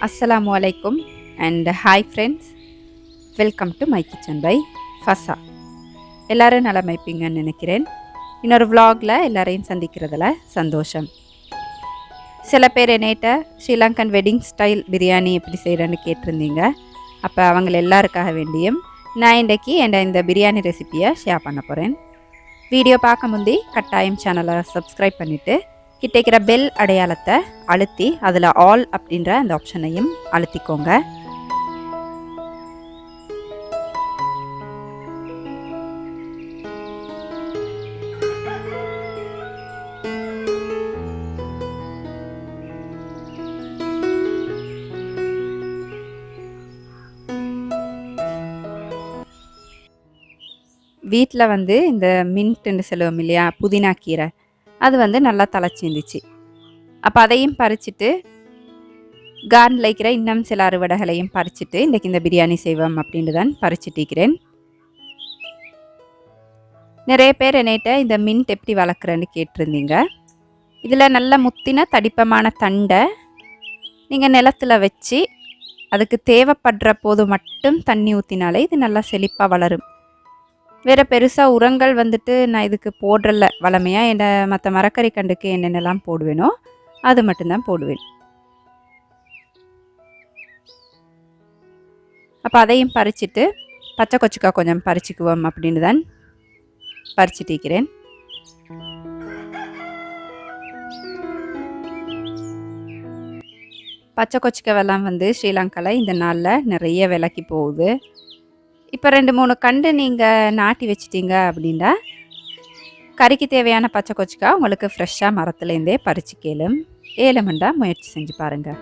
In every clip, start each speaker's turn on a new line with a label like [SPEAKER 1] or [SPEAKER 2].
[SPEAKER 1] Assalamu alaikum and hi friends. Welcome to my kitchen by Fasa. எல்லாரும் நலமைப்பீங்கன்னு நினைக்கிறேன். இன்னொரு vlogல எல்லாரையும் சந்திக்கிறதுல சந்தோஷம். சில பேர் என்னைட்ட ஸ்ரீலங்கன் வெட்டிங் ஸ்டைல் பிரியாணி எப்படி செய்கிறேன்னு கேட்டிருந்தீங்க. அப்போ அவங்க எல்லாருக்காக வேண்டியும் நான் இன்றைக்கி இந்த பிரியாணி ரெசிப்பியை ஷேர் பண்ண போகிறேன். வீடியோ பார்க்க முந்தி கட்டாயம் சேனலை சப்ஸ்கிரைப் பண்ணிவிட்டு கிட்டக்கிற பெல் அடையாளத்தை அழுத்தி அதில் ஆல் அப்படின்ற அந்த ஆப்ஷனையும் அழுத்திக்கோங்க. வீட்டில் இந்த மின்ட்டுன்னு சொல்லுவோம் இல்லையா, புதினா கீரை, அது நல்லா தழைச்சி இருந்துச்சு. அப்போ அதையும் பறிச்சுட்டு கார்டனில் இருக்கிற இன்னும் சில அறுவடைகளையும் பறிச்சுட்டு இன்றைக்கி இந்த பிரியாணி செய்வோம் அப்படின்னு தான் பறிச்சுட்டிருக்கிறேன். நிறைய பேர் என்னைட்ட இந்த மின்ட் எப்படி வளர்க்குறேன்னு கேட்டிருந்தீங்க. இதில் நல்ல முத்தின தடிப்பமான தண்டை நீங்கள் நிலத்தில் வச்சு அதுக்கு தேவைப்படுற போது மட்டும் தண்ணி ஊற்றினாலே இது நல்லா செழிப்பாக வளரும். வேறு பெருசாக உரங்கள் நான் இதுக்கு போடுறல. வளமையாக மற்ற மரக்கறி கண்டுக்கு என்னென்னலாம் போடுவேனோ அது மட்டும்தான் போடுவேன். அப்போ அதையும் பறிச்சுட்டு பச்சை கொச்சிக்காய் கொஞ்சம் பறிச்சுக்குவோம் அப்படின்னு தான் பறிச்சுட்டிருக்கிறேன். பச்சை கொச்சிக்காவெல்லாம் ஸ்ரீலங்காவில் இந்த நாளில் நிறைய விலைக்கு போகுது. இப்போ 2-3 கண்டு நீங்கள் நாட்டி வச்சிட்டிங்க அப்படின்னா கறிக்கு தேவையான பச்சை கொச்சிக்காய் உங்களுக்கு ஃப்ரெஷ்ஷாக மரத்துலேருந்தே பறிச்சு ஏலமண்டா முயற்சி செஞ்சு பாருங்கள்.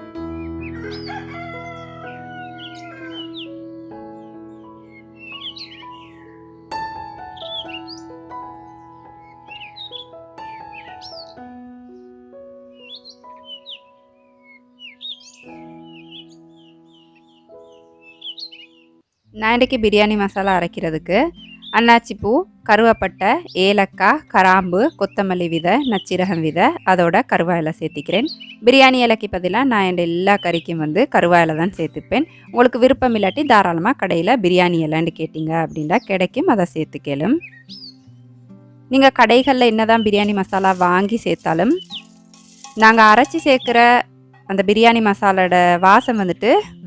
[SPEAKER 1] நான் இன்றைக்கி பிரியாணி மசாலா அரைக்கிறதுக்கு அன்னாச்சிப்பூ, கருவேப்பட்டை, ஏலக்காய், கிராம்பு, கொத்தமல்லி விதை, நச்சீரகம் விதை, அதோட கருவாயிலை சேர்த்திக்கிறேன். பிரியாணி இலைக்கு பதிலாக நான் எல்லா கறிக்கும் கருவாயிலை தான் சேர்த்துப்பேன். உங்களுக்கு விருப்பம் இல்லாட்டி தாராளமாக கடையில் பிரியாணி இலைன்னு கேட்டிங்க அப்படின்னா கிடைக்கும், அதை சேர்த்துக்கலும். நீங்கள் கடைகளில் என்ன தான் பிரியாணி மசாலா வாங்கி சேர்த்தாலும் நாங்கள் அரைச்சி சேர்க்குற அந்த பிரியாணி மசாலோட வாசம்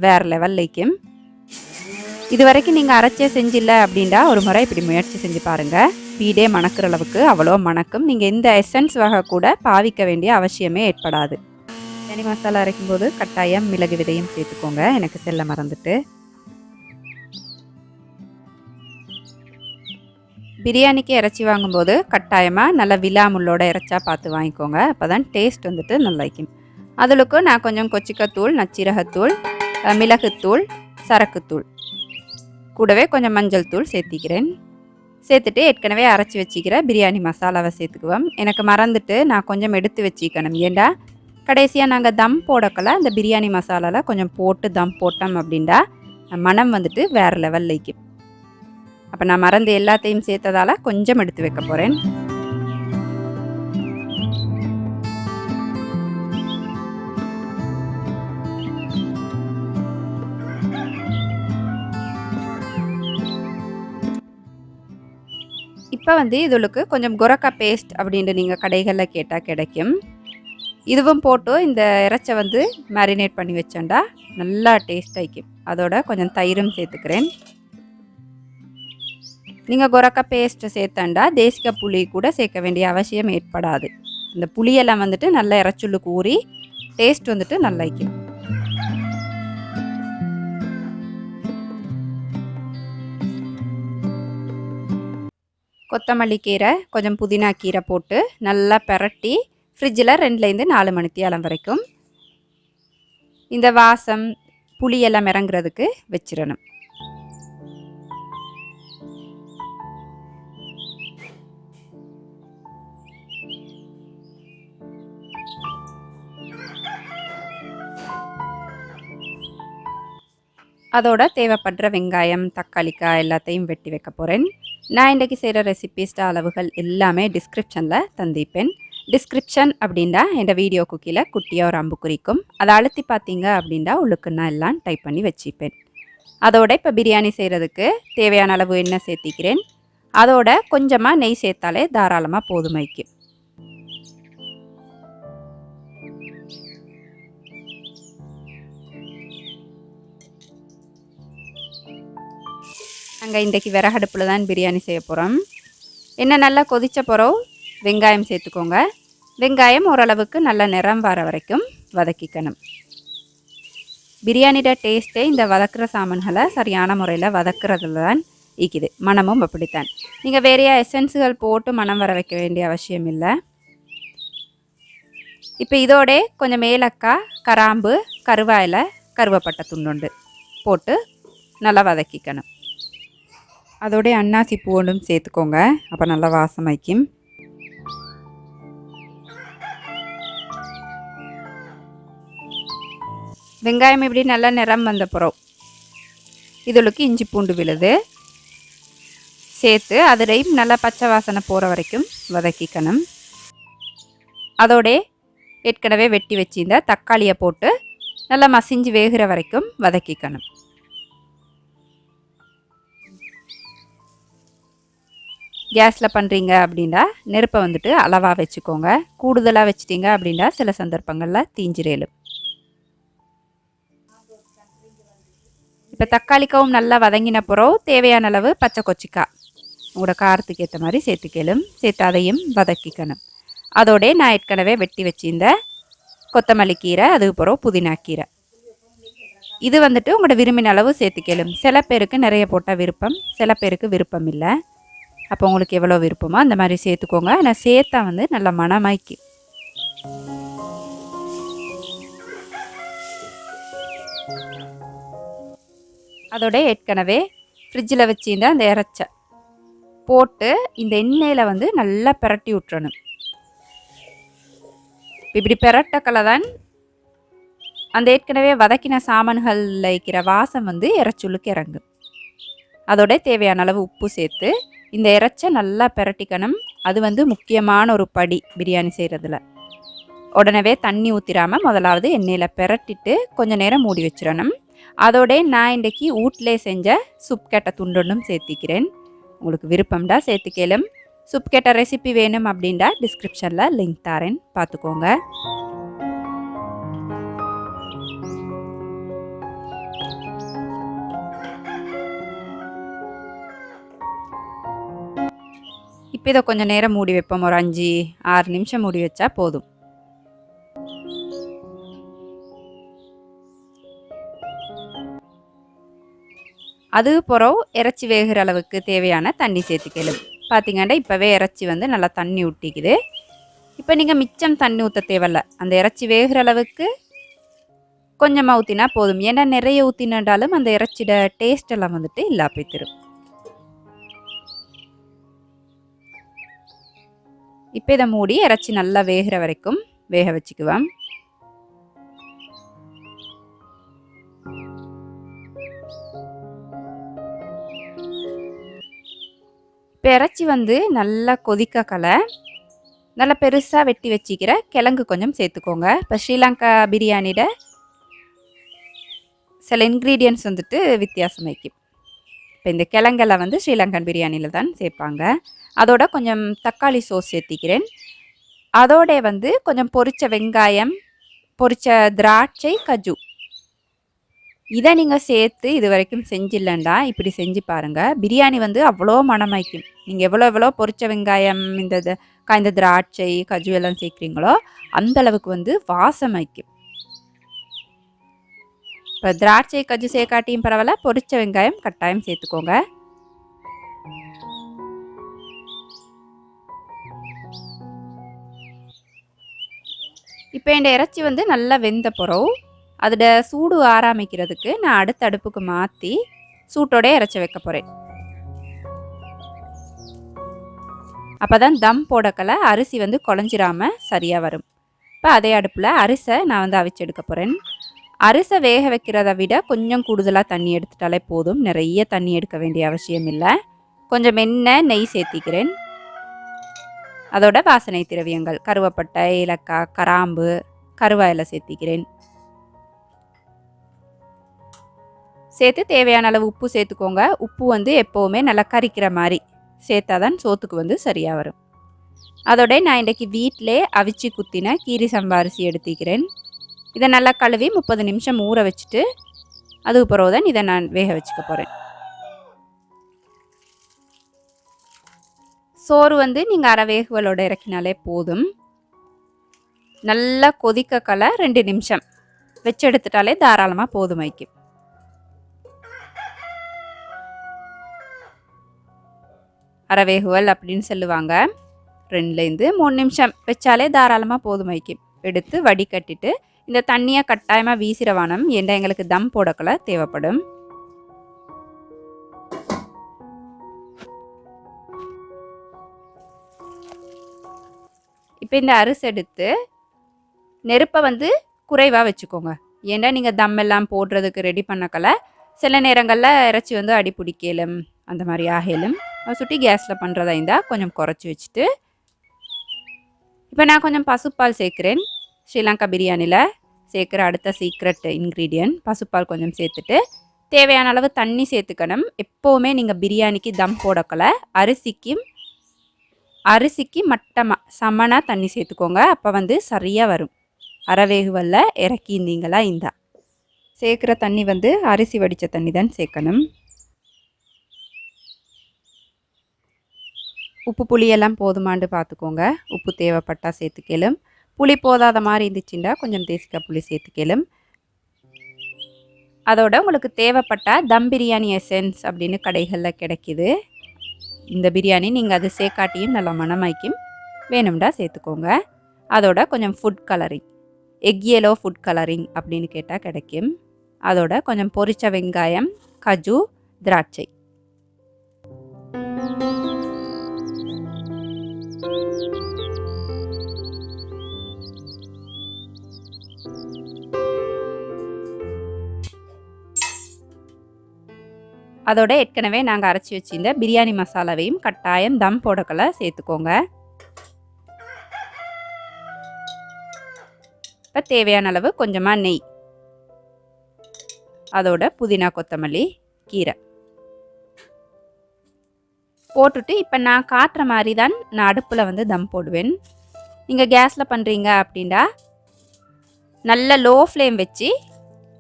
[SPEAKER 1] வேறு லெவலில் இருக்கும். இது வரைக்கும் நீங்கள் அரைச்சே செஞ்சில்லை அப்படின்னா ஒரு முறை இப்படி முயற்சி செஞ்சு பாருங்கள். வீடே மணக்கிற அளவுக்கு அவ்வளோ மணக்கும். நீங்கள் இந்த எசன்ஸ் வகை கூட பாவிக்க வேண்டிய அவசியமே ஏற்படாது. பிரியாணி மசாலா அரைக்கும்போது கட்டாயம் மிளகு விதையும் சேர்த்துக்கோங்க, எனக்கு செல்ல மறந்துட்டு. பிரியாணிக்கு இறைச்சி வாங்கும்போது கட்டாயமாக நல்லா விலாமுள்ளோட இறைச்சா பார்த்து வாங்கிக்கோங்க. அப்போ தான் டேஸ்ட் நல்லா இருக்கும். அதுக்கு நான் கொஞ்சம் கொச்சிக்கத்தூள், நச்சீரகத்தூள், மிளகுத்தூள், சரக்குத்தூள், கூடவே கொஞ்சம் மஞ்சள் தூள் சேர்த்திக்கிறேன். சேர்த்துட்டு ஏற்கனவே அரைச்சி வச்சிக்கிற பிரியாணி மசாலாவை சேர்த்துக்குவோம். எனக்கு மறந்துட்டு நான் கொஞ்சம் எடுத்து வச்சிக்கணும். ஏண்டா கடைசியாக நாங்கள் தம் போடக்கல அந்த பிரியாணி மசாலாவில் கொஞ்சம் போட்டு தம் போட்டோம் அப்படின்டா மனம் வேறு லெவலில் இருக்கும். அப்போ நான் மறந்து எல்லாத்தையும் சேர்த்ததால் கொஞ்சம் எடுத்து வைக்க போகிறேன். இப்போ இதுக்கு கொஞ்சம் கொரக்கா பேஸ்ட் அப்படின்ட்டு நீங்கள் கடைகளில் கேட்டால் கிடைக்கும். இதுவும் போட்டு இந்த இறைச்சை மேரினேட் பண்ணி வச்சோண்டா நல்லா டேஸ்ட் ஆகிக்கும். அதோட கொஞ்சம் தயிரும் சேர்த்துக்கிறேன். நீங்கள் கொரக்கா பேஸ்ட்டு சேர்த்தாண்டா தேசிக்க புளி கூட சேர்க்க வேண்டிய அவசியம் ஏற்படாது. இந்த புளியெல்லாம் நல்லா இறைச்சுள்ளுக்கு ஊறி டேஸ்ட் நல்லா இருக்கும். கொத்தமல்லி கீரை, கொஞ்சம் புதினா கீரை போட்டு நல்லா பெரட்டி ஃப்ரிட்ஜில் 2-4 மணித்தியாலம் வரைக்கும் இந்த வாசம் புளியெல்லாம் இறங்குறதுக்கு வச்சிடணும். அதோட தேவைப்படுற வெங்காயம், தக்காளிக்காய் எல்லாத்தையும் வெட்டி வைக்க போகிறேன். நான் இன்றைக்கி செய்கிற ரெசிபிஸ்ட அளவுகள் எல்லாமே டிஸ்கிரிப்ஷனில் தந்திப்பேன். டிஸ்கிரிப்ஷன் அப்படின்னா என் வீடியோக்கு கீழே குட்டியாக ஒரு அம்பு குறிக்கும். அதை அழுத்தி பார்த்தீங்க அப்படின்னா உள்ளுக்கு நான் எல்லாம் டைப் பண்ணி வச்சுப்பேன். அதோட இப்போ பிரியாணி செய்கிறதுக்கு தேவையான அளவு எண்ணெய் சேர்த்திக்கிறேன். அதோட கொஞ்சமாக நெய் சேர்த்தாலே தாராளமாக போதுமைக்கு. நாங்கள் இன்றைக்கி விறகடுப்பில் தான் பிரியாணி செய்ய போகிறோம். எண்ணெய் நல்லா கொதித்த பிறகு வெங்காயம் சேர்த்துக்கோங்க. வெங்காயம் ஓரளவுக்கு நல்ல நிறம் வர வரைக்கும் வதக்கிக்கணும். பிரியாணியோட டேஸ்ட்டே இந்த வதக்குற சாமான்களை சரியான முறையில் வதக்குறதுல தான் இருக்குது. மனமும் அப்படித்தான். நீங்கள் வேறையா எசன்ஸுகள் போட்டு மனம் வர வைக்க வேண்டிய அவசியம் இல்லை. இப்போ இதோட கொஞ்சம் ஏலக்காய், கராம்பு, கருவாயில், கருவேப்பட்டை துண்டுண்டு போட்டு நல்லா வதக்கிக்கணும். அதோட அன்னாசி பூ ஒன்றும் சேர்த்துக்கோங்க. அப்போ நல்லா வாசம் வைக்கும். வெங்காயம் இப்படி நல்லா நிறம் வந்த பிறகு இதுளுக்கு இஞ்சி பூண்டு விழுது சேர்த்து அதிலையும் நல்லா பச்சை வாசனை போகிற வரைக்கும் வதக்கிக்கணும். அதோட ஏற்கனவே வெட்டி வச்சிருந்த தக்காளியை போட்டு நல்லா மசிஞ்சு வேகிற வரைக்கும் வதக்கிக்கணும். கேஸில் பண்ணுறீங்க அப்படின்னா நெருப்பை வந்துட்டு அளவாக வச்சுக்கோங்க. கூடுதலாக வச்சிட்டிங்க அப்படின்னா சில சந்தர்ப்பங்களில் தீஞ்சிரேலும். இப்போ தக்காளிக்காவும் நல்லா வதங்கின பிறகு தேவையான அளவு பச்சை கொச்சிக்காய் உங்களோட காரத்துக்கு ஏற்ற மாதிரி சேர்த்துக்கலும். சேர்த்து அதையும் வதக்கிக்கணும். அதோட நான் ஏற்கனவே வெட்டி வச்சிருந்த கொத்தமல்லி கீரை, அதுக்கு பிறகு புதினா கீரை, இது வந்துட்டு உங்களோட விரும்பின அளவு சேர்த்துக்கலும். சில பேருக்கு நிறைய போட்டால் விருப்பம், சில பேருக்கு விருப்பம் இல்லை. அப்போ உங்களுக்கு எவ்வளோ விருப்பமோ அந்த மாதிரி சேர்த்துக்கோங்க. ஆனால் சேர்த்தா வந்து நல்லா மணமாய்க்கு. அதோட ஏற்கனவே ஃப்ரிட்ஜில் வச்சிருந்த அந்த இறைச்ச போட்டு இந்த எண்ணெயில் வந்து நல்லா பிரட்டி விட்டுறணும். இப்படி பிரட்டக்கலை தான் அந்த ஏற்கனவே வதக்கின சாமான்களில் இருக்கிற வாசம் வந்து இறைச்சுளுக்கு இறங்கும். அதோட தேவையான அளவு உப்பு சேர்த்து இந்த இறைச்சை நல்லா பிரட்டிக்கணும். அது வந்து முக்கியமான ஒரு படி பிரியாணி செய்கிறதுல. உடனே தண்ணி ஊற்றிடாமல் முதலாவது எண்ணெயில் பிரட்டிட்டு கொஞ்சம் நேரம் மூடி வச்சிடணும். அதோட நான் இன்றைக்கி வீட்டிலே செஞ்ச சுப் கேட்ட துண்டொன்றும் சேர்த்திக்கிறேன். உங்களுக்கு விருப்பம்டா சேர்த்துக்கலும். சுப் கேட்ட ரெசிபி வேணும் அப்படின்டா டிஸ்கிரிப்ஷனில் லிங்க் தரேன், பார்த்துக்கோங்க. இப்போ இதை கொஞ்சம் நேரம் மூடி வைப்போம். ஒரு 5-6 நிமிஷம் மூடி வச்சா போதும். அது பிறகு இறைச்சி வேகிற அளவுக்கு தேவையான தண்ணி சேர்த்துக்கலும். பார்த்தீங்கன்னா இப்போவே இறைச்சி வந்து நல்லா தண்ணி ஊட்டிக்குது. இப்போ நீங்கள் மிச்சம் தண்ணி ஊற்ற தேவையில்ல. அந்த இறைச்சி வேகிற அளவுக்கு கொஞ்சமாக ஊற்றினா போதும். ஏன்னா நிறைய ஊற்றினாலும் அந்த இறைச்சியோட டேஸ்ட் எல்லாம் வந்துட்டு இல்லா போய்த்திரும். இப்போ இதை மூடி இறைச்சி நல்லா வேகிற வரைக்கும் வேக வச்சுக்குவேன். இப்போ இறைச்சி வந்து நல்லா கொதிக்கலை. நல்லா பெருசாக வெட்டி வச்சிக்கிற கிழங்கு கொஞ்சம் சேர்த்துக்கோங்க. இப்போ ஸ்ரீலங்கா பிரியாணியோட சில இன்க்ரீடியன்ட்ஸ் வந்துட்டு வித்தியாசம் வைக்கும். இப்போ இந்த கிழங்கெல்லாம் வந்து ஸ்ரீலங்கன் பிரியாணியில் தான் சேர்ப்பாங்க. அதோட கொஞ்சம் தக்காளி சோஸ் சேர்த்திக்கிறேன். அதோட வந்து கொஞ்சம் பொரிச்ச வெங்காயம், பொரிச்ச திராட்சை, கஜு, இதை நீங்கள் சேர்த்து இது வரைக்கும் செஞ்சில்லண்டா இப்படி செஞ்சு பாருங்கள். பிரியாணி வந்து அவ்வளோ மணமாய்க்கும். நீங்கள் எவ்வளோ பொரிச்ச வெங்காயம், இந்த காய்ந்த திராட்சை, கஜு எல்லாம் சேர்க்குறீங்களோ அந்தளவுக்கு வந்து வாசமாய்க்கும். இப்போ திராட்சை, கஜு சேர்க்காட்டியும் பரவாயில்ல, பொரிச்ச வெங்காயம் கட்டாயம் சேர்த்துக்கோங்க. இப்போ இந்த இறைச்சி வந்து நல்லா வெந்த பிறகு அதோட சூடு ஆரம்பிக்கிறதுக்கு நான் அடுத்த அடுப்புக்கு மாற்றி சூட்டோட இறைச்சி வைக்க போகிறேன். அப்போ தான் தம் போடக்கலை அரிசி வந்து குழஞ்சிராமல் சரியாக வரும். இப்போ அதே அடுப்பில் அரிசை நான் வந்து அவிச்சு எடுக்க போகிறேன். அரிசை வேக வைக்கிறத விட கொஞ்சம் கூடுதலாக தண்ணி எடுத்துட்டாலே போதும். நிறைய தண்ணி எடுக்க வேண்டிய அவசியம் இல்லை. கொஞ்சம் எண்ணெய், நெய் சேர்த்திக்கிறேன். அதோட வாசனை திரவியங்கள் கருவேப்பட்டை, ஏலக்காய், கிராம்பு, கருவேப்பிலை சேர்த்திக்கிறேன். சேர்த்து தேவையான அளவு உப்பு சேர்த்துக்கோங்க. உப்பு வந்து எப்போவுமே நல்லா கரிக்கிற மாதிரி சேர்த்தாதான் சோத்துக்கு வந்து சரியாக வரும். அதோட நான் இன்றைக்கி வீட்டிலே அவிச்சு குத்தின கீரி சம்பா அரிசி எடுத்துக்கிறேன். இதை நல்லா கழுவி 30 நிமிஷம் ஊற வச்சுட்டு அதுக்கு பிறகு தான் இதை நான் வேக வச்சுக்க போகிறேன். சோறு வந்து நீங்கள் அரை வேகுவலோட இறக்கினாலே போதும். நல்லா கொதிக்கக்கலை 2 நிமிஷம் வச்சு எடுத்துட்டாலே தாராளமாக போதும் வைக்கும். அரை வேகுவல் அப்படின்னு சொல்லுவாங்க. 2லேருந்து 3 நிமிஷம் வச்சாலே தாராளமாக போதும் வைக்கும். எடுத்து வடிகட்டிட்டு இந்த தண்ணியை கட்டாயமாக வீசிற வானம், ஏன்னா எங்களுக்கு தம் போடக்கலை தேவைப்படும். இப்போ இந்த அரிசி எடுத்து நெருப்பை வந்து குறைவாக வச்சுக்கோங்க. ஏன்னா நீங்கள் தம் எல்லாம் போடுறதுக்கு ரெடி பண்ணக்கலை சில நேரங்களில் இறைச்சி வந்து அடி பிடிக்கலும் அந்த மாதிரி ஆகலும். அதை சுட்டி கேஸில் பண்ணுறதா இருந்தால் கொஞ்சம் குறைச்சி வச்சுட்டு இப்போ நான் கொஞ்சம் பசுப்பால் சேர்க்குறேன். ஸ்ரீலங்கா பிரியாணியில் சேர்க்குற அடுத்த சீக்ரெட் இன்க்ரீடியன்ட் பசுப்பால் கொஞ்சம் சேர்த்துட்டு தேவையான அளவு தண்ணி சேர்த்துக்கணும். எப்போவுமே நீங்கள் பிரியாணிக்கு தம் போடக்கலை அரிசிக்கு மட்டமாக சமனாக தண்ணி சேர்த்துக்கோங்க. அப்போ வந்து சரியாக வரும். அரைவேகுவல்ல இறக்கியிருந்தீங்களா இந்தா சேர்க்குற தண்ணி வந்து அரிசி வடித்த தண்ணி தான் சேர்க்கணும். உப்பு புளியெல்லாம் போதுமாண்டு பார்த்துக்கோங்க. உப்பு தேவைப்பட்டால் சேர்த்துக்கலும். புளி போதாத மாதிரி இருந்துச்சுன்னா கொஞ்சம் தேசிக்காய் புளி சேர்த்துக்கலும். அதோட உங்களுக்கு தேவைப்பட்டால் தம் பிரியாணி எசன்ஸ் அப்படின்னு கடைகளில் கிடைக்கிது. இந்த பிரியாணி நீங்கள் அது சேர்க்காட்டியும் நல்லா மணமாய்க்கும். வேணும்டா சேர்த்துக்கோங்க. அதோட கொஞ்சம் food colouring, egg yellow food colouring அப்படின்னு கேட்டால் கிடைக்கும். அதோட கொஞ்சம் பொரிச்ச வெங்காயம், கஜு, திராட்சை. அதோட ஏற்கனவே நாங்கள் அரைச்சி வச்சிருந்த பிரியாணி மசாலாவையும் கட்டாயம் தம் போடக்கலை சேர்த்துக்கோங்க. இப்போ தேவையான அளவு கொஞ்சமாக நெய், அதோட புதினா கொத்தமல்லி கீரை போட்டுட்டு இப்போ நான் காட்டுற மாதிரி தான் நான் அடுப்பில் வந்து தம் போடுவேன். நீங்கள் கேஸில் பண்ணுறீங்க அப்படின்னா நல்ல லோ ஃப்ளேம் வச்சு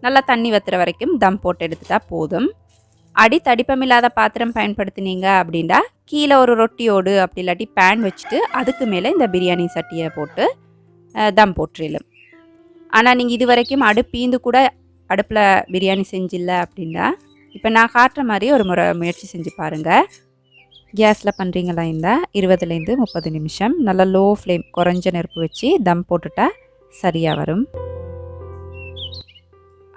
[SPEAKER 1] நல்லா தண்ணி வத்துற வரைக்கும் தம் போட்டு எடுத்துட்டா போதும். அடி தடிப்பமில்லாத பாத்திரம் பயன்படுத்தினீங்க அப்படின்னா கீழே ஒரு ரொட்டியோடு அப்படி இல்லாட்டி பேன் வச்சுட்டு அதுக்கு மேலே இந்த பிரியாணி சட்டியை போட்டு தம் போட்டுடலும். ஆனால் நீங்கள் இது வரைக்கும் அடுப்பீந்து கூட அடுப்பில் பிரியாணி செஞ்சில்ல அப்படின்னா இப்போ நான் காட்டுற மாதிரி ஒரு முயற்சி செஞ்சு பாருங்கள். கேஸில் பண்ணுறீங்களா இருந்தால் 20லேருந்து 30 நிமிஷம் நல்லா லோ ஃப்ளேம் குறைஞ்ச நெருப்பு வச்சு தம் போட்டுட்டா சரியாக வரும்.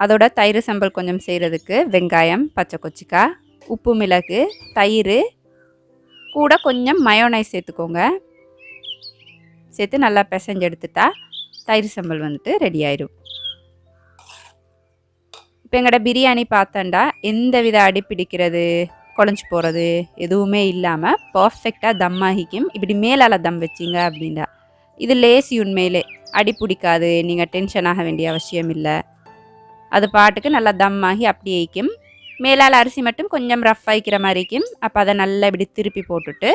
[SPEAKER 1] அதோட தயிர் சம்பல் கொஞ்சம் செய்கிறதுக்கு வெங்காயம், பச்சை கொச்சிக்காய், உப்பு, மிளகு, தயிர் கூட கொஞ்சம் மயோனைஸ் சேர்த்துக்கோங்க. சேர்த்து நல்லா பிசைஞ்சு எடுத்துட்டா தயிர் சம்பல் வந்துட்டு ரெடி ஆயிடும். இப்போ எங்களோட பிரியாணி பார்த்தண்டா எந்த வித அடி பிடிக்கிறது, குழஞ்சி போகிறது எதுவுமே இல்லாமல் பர்ஃபெக்டாக தம் ஆகிக்கும். இப்படி மேலால் தம் வச்சிங்க அப்படின்னா இது லேசி, உண்மையிலே அடி பிடிக்காது. நீங்கள் டென்ஷன் ஆக வேண்டிய அவசியம் இல்லை. அது பாட்டுக்கு நல்லா தம் ஆகி அப்படியே இருக்கும். மேலால் அரிசி மட்டும் கொஞ்சம் ரஃப் ஆகிக்கிற மாதிரி இருக்கும். அப்போ அதை நல்லா இப்படி திருப்பி போட்டுட்டு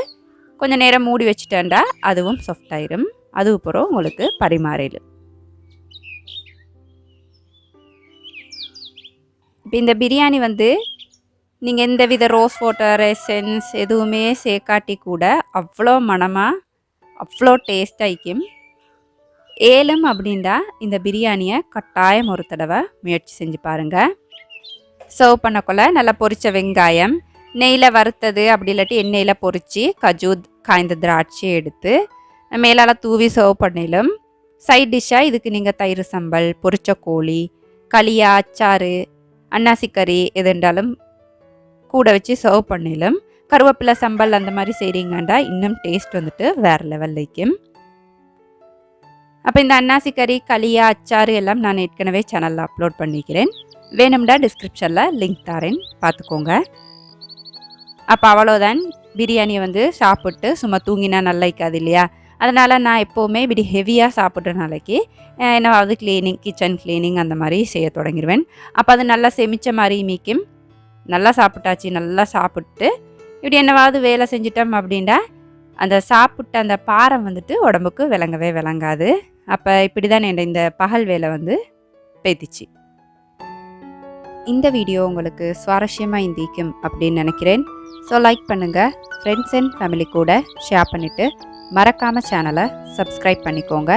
[SPEAKER 1] கொஞ்சம் நேரம் மூடி வச்சுட்டேன்டா அதுவும் சாஃப்ட் ஆயிரும். அதுக்கப்புறம் உங்களுக்கு பரிமாறிடும். இப்போ இந்த பிரியாணி வந்து நீங்கள் எந்த வித ரோஸ் வாட்டர் எசன்ஸ் எதுவுமே சேர்க்காட்டி கூட அவ்வளோ மணமாக அவ்வளோ டேஸ்ட் ஆகிக்கும். ஏலம் அப்படின்டா இந்த பிரியாணியை கட்டாயம் ஒரு தடவை முயற்சி செஞ்சு பாருங்கள். சர்வ் பண்ணக்குள்ள நல்லா பொரிச்ச வெங்காயம், நெய்யில் வறுத்தது அப்படி இல்லாட்டி எண்ணெயில் பொரித்து கஜு, காய்ந்த திராட்சை எடுத்து மேலால் தூவி சர்வ் பண்ணிலும். சைட் டிஷ்ஷாக இதுக்கு நீங்கள் தயிர் சம்பல், பொரிச்ச கோழி, கலியா, அச்சாறு, அன்னாசிக்கறி எதுண்டாலும் கூட வச்சு சர்வ் பண்ணிலும். கருவேப்பிலை சம்பல் அந்த மாதிரி செய்கிறீங்கண்டா இன்னும் டேஸ்ட் வந்துட்டு வேறு லெவல் வைக்கும். அப்போ இந்த அன்னாசிக்கறி, கலியா, அச்சாறு எல்லாம் நான் ஏற்கனவே சேனலில் அப்லோட் பண்ணிக்கிறேன். வேணும்டா டிஸ்கிரிப்ஷனில் லிங்க் தரேன், பார்த்துக்கோங்க. அப்போ அவ்வளோதான். பிரியாணியை வந்து சாப்பிட்டு சும்மா தூங்கினா நல்லா இருக்காது இல்லையா? அதனால் நான் எப்போவுமே இப்படி ஹெவியாக சாப்பிட்ற நாளைக்கு என்னவாவது கிச்சன் க்ளீனிங் அந்த மாதிரி செய்ய தொடங்கிடுவேன். அப்போ அது நல்லா செமிச்ச மாதிரி மீக்கும். நல்லா சாப்பிட்டாச்சு, நல்லா சாப்பிட்டு இப்படி என்னவாவது வேலை செஞ்சிட்டோம் அப்படின்னா அந்த சாப்பிட்ட அந்த பாரம் வந்துட்டு உடம்புக்கு விளங்கவே விளங்காது. அப்போ இப்படி தான் இந்த பகல் வேலை வந்து பேத்திச்சு. இந்த வீடியோ உங்களுக்கு சுவாரஸ்யமாக இருந்திக்கும் அப்படின்னு நினைக்கிறேன். ஸோ லைக் பண்ணுங்கள், ஃப்ரெண்ட்ஸ் அண்ட் ஃபேமிலி கூட ஷேர் பண்ணிவிட்டு மறக்காமல் சேனலை சப்ஸ்கிரைப் பண்ணிக்கோங்க.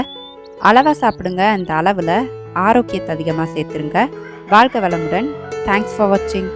[SPEAKER 1] அளவாக சாப்பிடுங்க, அந்த அளவில் ஆரோக்கியத்தை அதிகமாக சேர்த்துருங்க. வாழ்க வளமுடன். தேங்க்ஸ் ஃபார் வாட்சிங்.